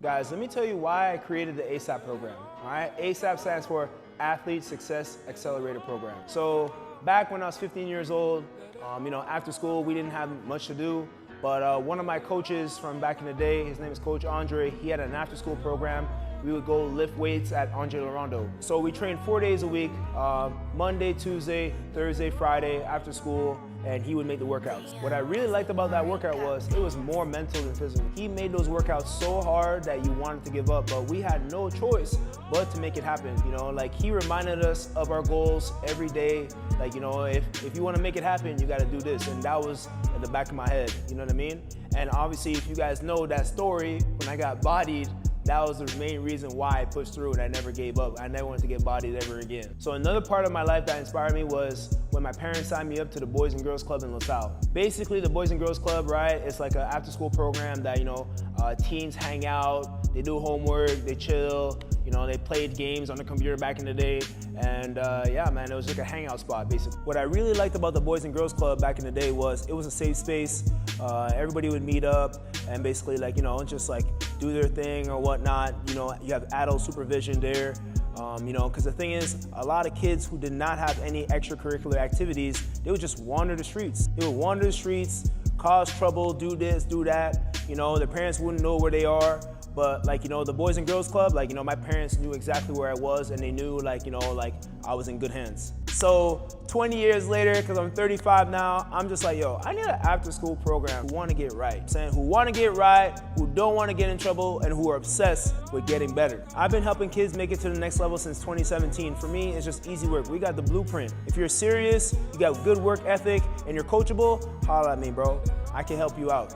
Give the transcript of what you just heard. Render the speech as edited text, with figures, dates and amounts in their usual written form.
Guys, let me tell you why I created the ASAP program, all right? ASAP stands for Athlete Success Accelerator Program. So back when I was 15 years old, after school, we didn't have much to do, but one of my coaches from back in the day, his name is Coach Andre, he had an after-school program. We would go lift weights at Andre Larondo. So we trained 4 days a week, Monday, Tuesday, Thursday, Friday, after school, and he would make the workouts. What I really liked about that workout was it was more mental than physical. He made those workouts so hard that you wanted to give up, but we had no choice but to make it happen. Like he reminded us of our goals every day. Like, if you want to make it happen, you got to do this. And that was at the back of my head, you know what I mean? And obviously, if you guys know that story, when I got bodied, that was the main reason why I pushed through and I never gave up. I never wanted to get bodied ever again. So another part of my life that inspired me was when my parents signed me up to the Boys and Girls Club in LaSalle. Basically, the Boys and Girls Club, right, it's like an after-school program that, teens hang out, they do homework, they chill, they played games on the computer back in the day. And yeah, man, it was like a hangout spot, basically. What I really liked about the Boys and Girls Club back in the day was it was a safe space. Everybody would meet up and basically just do their thing or whatnot. You have adult supervision there. Because the thing is, a lot of kids who did not have any extracurricular activities, they would just wander the streets. They would wander the streets, cause trouble, do this, do that. Their parents wouldn't know where they are. But the Boys and Girls Club, my parents knew exactly where I was and they knew I was in good hands. So 20 years later, because I'm 35 now, I'm just like, yo, I need an after-school program who want to get right. Who want to get right, who don't want to get in trouble, and who are obsessed with getting better. I've been helping kids make it to the next level since 2017. For me, it's just easy work. We got the blueprint. If you're serious, you got good work ethic, and you're coachable, holla at me, bro. I can help you out.